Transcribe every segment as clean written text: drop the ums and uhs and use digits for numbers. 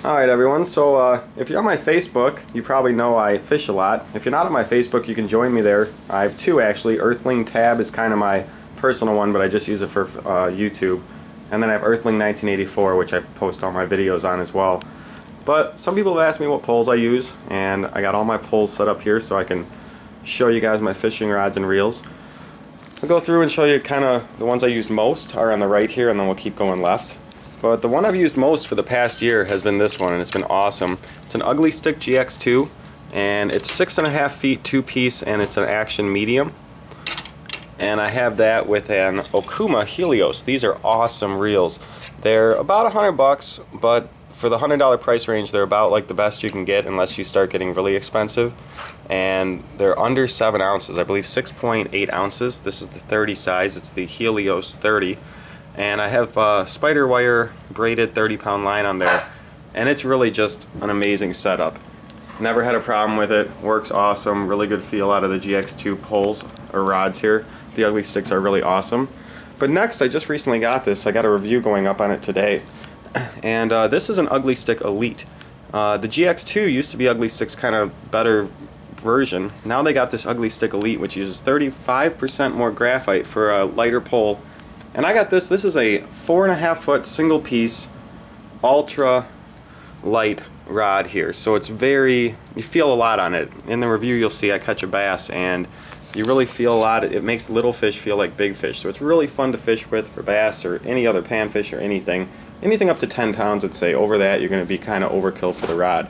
Alright everyone, so if you're on my Facebook, you probably know I fish a lot. If you're not on my Facebook, you can join me there. I have two actually. Earthling Tab is kind of my personal one, but I just use it for YouTube. And then I have Earthling 1984, which I post all my videos on as well. But some people have asked me what poles I use, and I got all my poles set up here so I can show you guys my fishing rods and reels. I'll go through and show you kind of the ones I used most are on the right here, and then we'll keep going left. But the one I've used most for the past year has been this one, and it's been awesome. It's an Ugly Stik GX2, and it's 6.5 feet, 2-piece, and it's an action medium. And I have that with an Okuma Helios. These are awesome reels. They're about $100, but for the $100 price range, they're about like the best you can get unless you start getting really expensive. And they're under 7 ounces, I believe 6.8 ounces. This is the 30 size, it's the Helios 30. And I have spider wire braided 30-pound line on there, and it's really just an amazing setup. Never had a problem with it, works awesome, really good feel out of the GX2 poles or rods here. The Ugly Stiks are really awesome. But next, I just recently got this. I got a review going up on it today, and this is an Ugly Stik Elite. The GX2 used to be Ugly Stik's kind of better version. Now they got this Ugly Stik Elite, which uses 35% more graphite for a lighter pole. And I got this is a 4.5-foot single piece ultra light rod here. So it's you feel a lot on it. In the review you'll see I catch a bass and you really feel a lot. It makes little fish feel like big fish. So it's really fun to fish with for bass or any other panfish or anything. Anything up to 10 pounds I'd say. Over that you're going to be kind of overkill for the rod.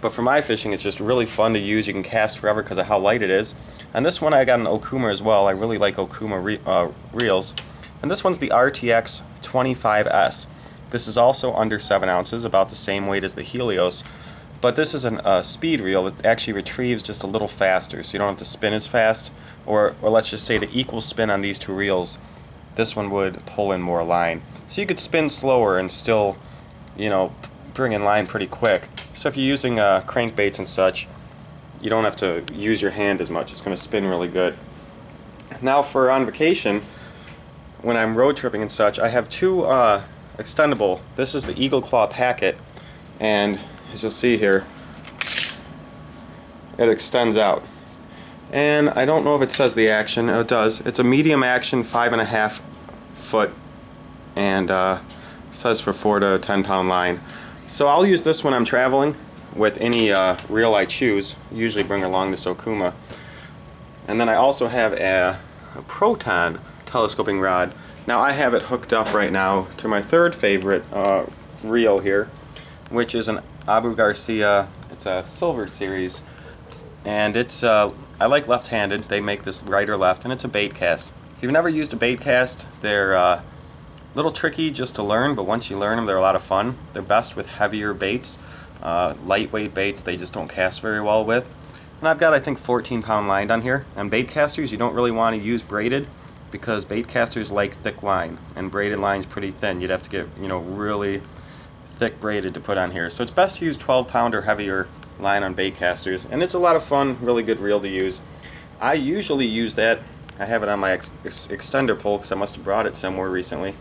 But for my fishing it's just really fun to use. You can cast forever because of how light it is. And this one I got an Okuma as well. I really like Okuma reels. And this one's the RTX 25S. This is also under 7 ounces, about the same weight as the Helios. But this is a speed reel that actually retrieves just a little faster, so you don't have to spin as fast. Or let's just say the equal spin on these two reels, this one would pull in more line. So you could spin slower and still, you know, bring in line pretty quick. So if you're using crankbaits and such, you don't have to use your hand as much. It's going to spin really good. Now for on vacation, when I'm road tripping and such, I have two extendable. This is the Eagle Claw Packet, and as you'll see here, it extends out. And I don't know if it says the action. It does. It's a medium action, 5.5 foot, and it says for 4 to 10 pound line. So I'll use this when I'm traveling with any reel I choose. Usually bring along this Okuma. And then I also have a Proton telescoping rod. Now I have it hooked up right now to my third favorite reel here, which is an Abu Garcia. It's a silver series, and it's I like left-handed. They make this right or left, and it's a bait cast. If you've never used a bait cast, they're a little tricky just to learn, but once you learn them, they're a lot of fun. They're best with heavier baits, lightweight baits. They just don't cast very well with. And I've got, I think, 14-pound line on here. And bait casters, you don't really want to use braided, because bait casters like thick line, and braided line's pretty thin. You'd have to get, you know, really thick braided to put on here. So it's best to use 12-pound or heavier line on bait casters, and it's a lot of fun, really good reel to use. I usually use that. I have it on my extender pole because I must have brought it somewhere recently.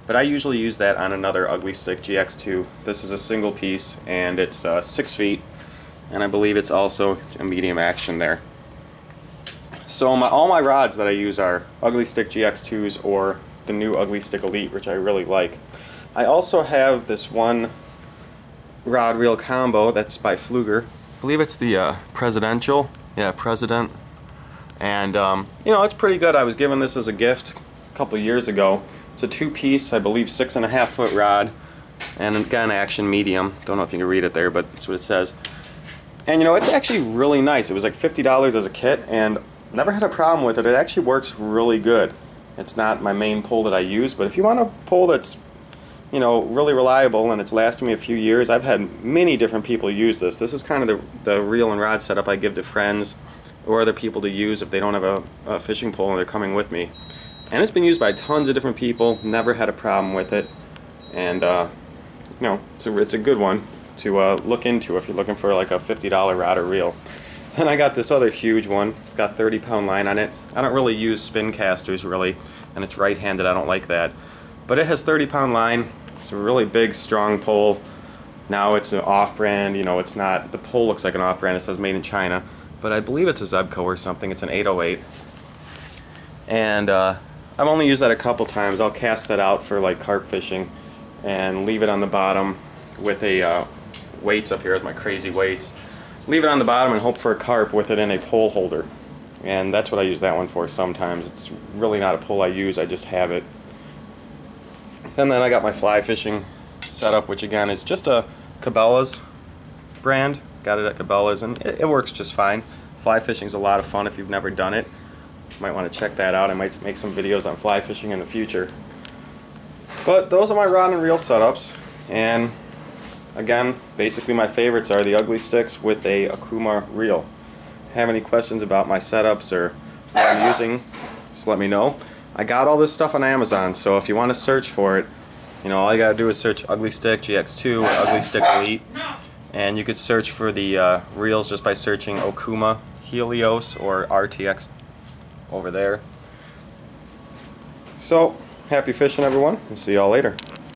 But I usually use that on another Ugly Stik GX2. This is a single piece, and it's 6 feet, and I believe it's also a medium action there. So all my rods that I use are Ugly Stik GX2s or the new Ugly Stik Elite, which I really like. I also have this one rod reel combo that's by Fluger. I believe it's the Presidential. Yeah, President. And you know, it's pretty good. I was given this as a gift a couple years ago. It's a 2-piece, I believe 6.5 foot rod, and again action medium. Don't know if you can read it there, but that's what it says. And you know, it's actually really nice. It was like $50 as a kit, and never had a problem with it. It actually works really good. It's not my main pole that I use, but if you want a pole that's, you know, really reliable and it's lasted me a few years, I've had many different people use this. This is kind of the reel and rod setup I give to friends or other people to use if they don't have a fishing pole and they're coming with me. And it's been used by tons of different people, never had a problem with it, and you know, it's a good one to look into if you're looking for like a $50 rod or reel. Then I got this other huge one. It's got 30-pound line on it. I don't really use spin casters really, and it's right-handed. I don't like that. But it has 30-pound line. It's a really big, strong pole. Now it's an off-brand, you know, it's not, the pole looks like an off-brand, it says made in China, but I believe it's a Zebco or something. It's an 808. And I've only used that a couple times. I'll cast that out for like carp fishing and leave it on the bottom with a weights up here with my crazy weights. Leave it on the bottom and hope for a carp with it in a pole holder. And that's what I use that one for sometimes. It's really not a pole I use, I just have it. And then I got my fly fishing setup, which again is just a Cabela's brand. Got it at Cabela's, and it works just fine. Fly fishing is a lot of fun if you've never done it. You might want to check that out. I might make some videos on fly fishing in the future. But those are my rod and reel setups, and again, basically my favorites are the Ugly Stiks with a Okuma reel. Have any questions about my setups or what I'm using, just let me know. I got all this stuff on Amazon, so if you want to search for it, you know, all you gotta do is search Ugly Stik GX2 or Ugly Stik Elite, and you could search for the reels just by searching Okuma, Helios, or RTX over there. So, happy fishing everyone, and see y'all later.